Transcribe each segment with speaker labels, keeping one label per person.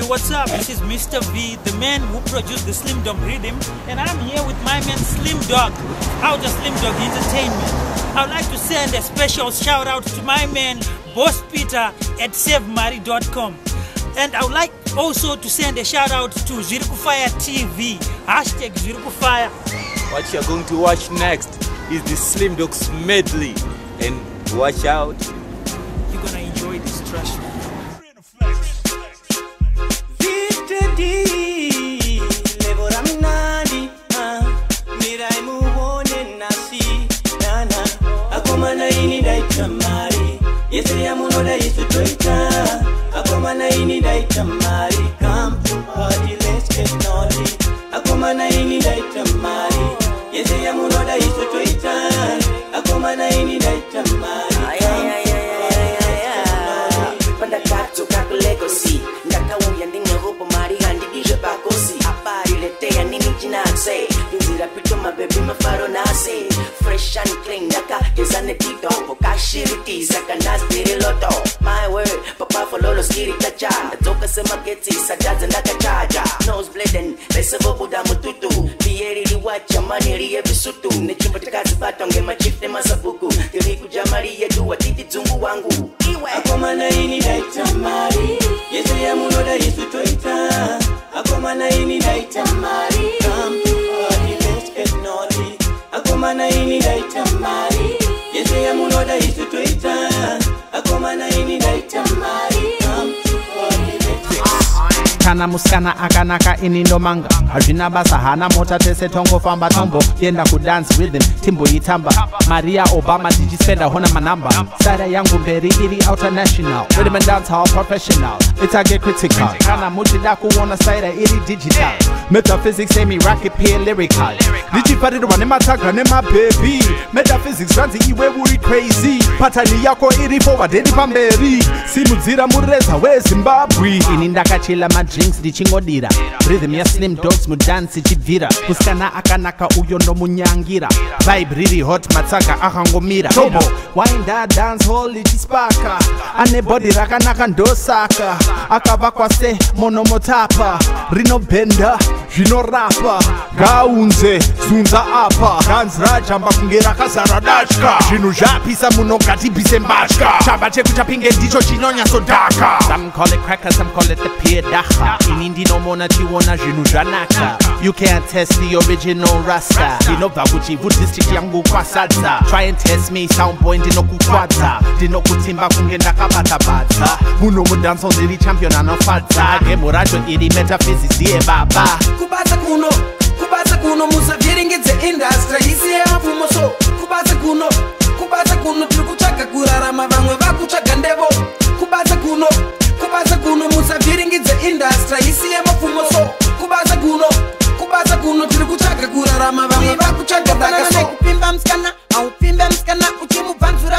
Speaker 1: what's up? This is Mr. V, the man who produced the Slimdoggz Riddim, and I'm here with my man Slimdoggz, out of Slimdoggz Entertainment. I would like to send a special shout out to my man Boss Peter at SaveMari.com. And I would like also to send a shout out to Zirikufaya TV, hashtag Zirikufaya.
Speaker 2: What you're going to watch next is the Slimdoggz medley, and watch out.
Speaker 1: You're gonna enjoy this, trust me.
Speaker 3: Come to party, let's get naughty. Akomana ini daita mari. Yes, I am unoda isu Twitter. Akomana ini daita mari.
Speaker 4: Panda katu kaku legosi. Ndaka uya ndinga rupo mari handi ije bakosi. Apari lete ya nini jinakse. Inzira pito mabebi mafaro nase. Fresh and clean, ndaka gezane tito. Pokashiriti, saka nasdiri loto. My word, papa follow los kiri kacha. Toka sema geti, sajaza ndaka chaja. Nose bleeding, lesevo buda mututu. Bieri liwacha, mani liye bisutu. Nechimba tikazi batonge, machifte masabuku. Yuri kujamari yedu, watiti zungu wangu.
Speaker 3: Akomana ini daita mari. Yes, I am unoda isu Twitter. Akomana ini daita mari. Come to party, let's get naughty. Akomana ini daita mari. Yes, I am unoda isu Twitter. Akomana ini daita mari. Come to party, let's get naughty.
Speaker 5: Kana muskana akanaka ini ndomanga hazvina basa hana mota tese tongo famba tombo yenda ku dance rhythm timbo itamba Maria Obama digispenda hona manamba sara yangu mberi iri international rhythm and dance hall professional it's a get critical kana muchida kuona sara iri digital metaphysics say me rocket peer lyrical digiparirwa nematsaga nemababy metaphysics ranzi iwe uri crazy patani yako iri forward iri pamberi simudzira mureza weZimbabwe ini ndakachila drinks ndichingodira rhythm ya Slimdoggz mudansi chibvira kuskana akanaka uyo ndomunyangira vibe riri hot matsaga akangomira tobo wainda dance hall ichispaka ane body rakanaka ndosaka akavakwa se monomotapa rinobhenda zvinorapa gaunze zunza apa ganzi rajamba kunge rakazara datya zvinhu zvapisa munogatibvise mbatya chamba cheku chapinge ndicho chinonyasodhaka. Some call it cracker, some call it the peer daha. Ini ndinomona chiona zvinhu zvanaka. You can't test the original rasta. Ndinobva kuchivu district yangu kwasadza. Try and test me sound boy ndinokukwadza. Ndinokutimba kunge ndakabatabadza. Muno mudanso ndiri champion anofadza. Game racho iri metaphysics ye baba.
Speaker 3: Kubaza kuno musavyeringedze industry isiye mapfumo so. Kubaza kuno tirikutsvaga kurarama vamwe vakutsvaga ndevo. Kubaza kuno musavyeringedze industry isiye mapfumo so. Kubaza kuno tirikutsvaga kurarama vamwe vakutsvaga ndaka so. Kupimba mskana uchimubvanzura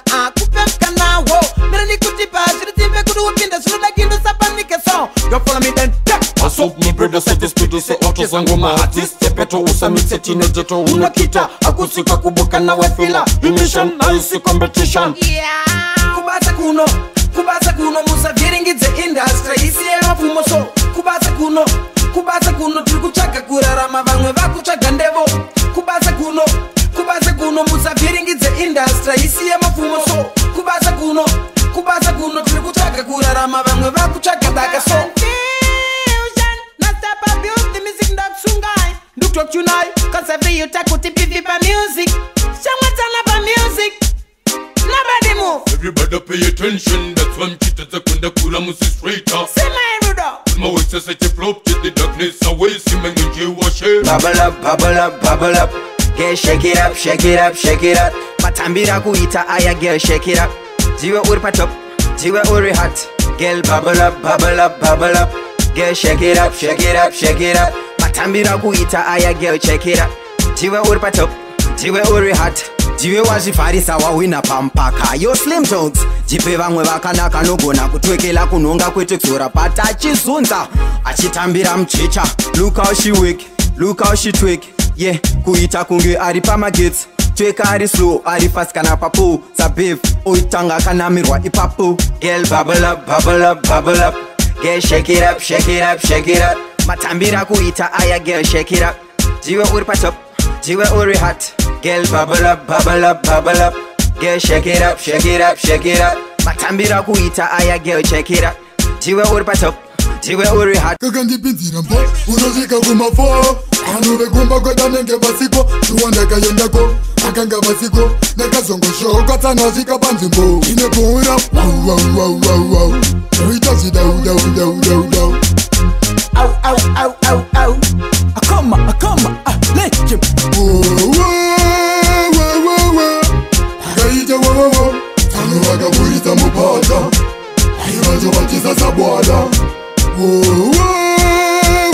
Speaker 3: akupe mskana wo. Mira nikutipa zviritimbe kuti upinda zvinoda kindo sapanike so. You follow me then.
Speaker 6: What's up, my brother? Set the speed, say autos and go my artist. Peto usamitse teenager unakita akusika kubuka na wefila emission nice competition.
Speaker 3: Kubaza kuno musavyeringedze industry isiye mapfumo so. Kubaza kuno tirikutsvaga kurarama vamwe vakutsvaga ndevo. Kubaza kuno musavyeringedze industry isiye mapfumo so. Kubaza kuno tirikutsvaga kurarama vamwe vakutsvaga ndaka so. Talk tonight, cause every you talk to pipi pa music. Someone turn up a music. Nobody move.
Speaker 6: Everybody pay attention. That's one chita zakunda kula musi straight up.
Speaker 3: Say my rudo.
Speaker 6: My voice says that you flop, take the darkness away. See me when you wash it.
Speaker 7: Bubble up, bubble up, bubble up. Girl, shake it up, shake it up, shake it up. Matambira kuita aya, girl, shake it up. Jiwa uri patop, jiwa uri hot. Girl, bubble up, bubble up, bubble up. Girl, shake it up, shake it up, shake it up. Matambira kuita aya, girl, check it up. Jiwe uri patop, jiwe uri hot. Jiwe wazvifarisa wawina pampaka. Yo Slimdoggz, jipe vamwe vakanaka nogona kutwekela kunonga kwete kuzora pata achizunza achitambira mchicha. Look how she wake, look how she twig. Yeah, kuita kunge ari pamagetsi. Tweka ari slow, ari fast kana papo. Zabev, oitanga kana mirwa ipapo. Girl, bubble up, bubble up, bubble up. girl shake it up, shake it up, shake it up. Matambira kuita aya girl shake it up. Jiwe uri patop, jiwe uri hot. Girl bubble up, bubble up, bubble up. Girl shake it up, shake it up, shake it up. Matambira kuita aya girl shake it up. Jiwe uri patop, jiwe uri hot.
Speaker 6: Kakandi pinzira mpo, unozika kumafo. Anube kumba kweda nenge basiko. Tuwanda kayendako, akanga basiko. Neka zongo show, katana zika banzimbo. Ine pura, wow wow wow wow wow. Oita down down down down down.
Speaker 3: Ow ow ow ow ow. Akoma, let him.
Speaker 6: Wow wow wow wow. Akaita wow wow wow. Tano wakabuita mupata. Aiwazo wachiza sabwada. Wow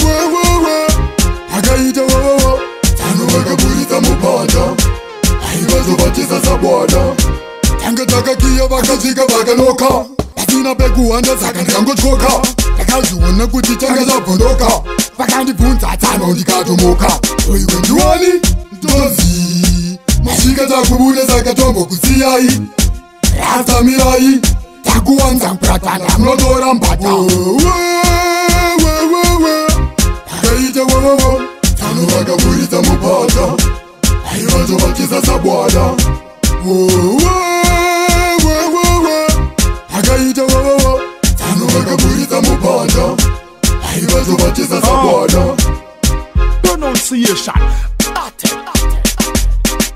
Speaker 6: wow wow wow. Akaita wow wow wow. Tano wakabuita mupata. Aiwazo wachiza sabwada. Tanga taka kia wakazika wakanoka. Atina pegu anda zaka ngango choka. Akazuona kuti tanga zabondoka. Vakandi punta tano ndikatomoka. Oiwe ndiwani ndozi. Mashika takubude zakatombo kusiyai. Rasta mirai. Takuwanza mpratana mnodora mbata. Akaita wowowo. Tano wakabuita mupata. Aiwazo wachiza sabwada. Akaita wowowo. Tano wakabuita mupata. Aiwazo wachiza sabwada.
Speaker 8: Pronunciation.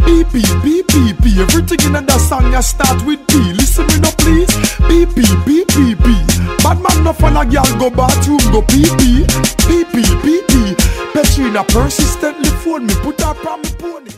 Speaker 8: Beep, beep, beep, beep, beep. Everything in that song you start with B. Listen me now please. Beep, beep, beep, beep, beep. Bad man no fun a girl go bathroom go pee pee. Beep, beep, beep, beep. Petrina persistently phone me, put her on me pony.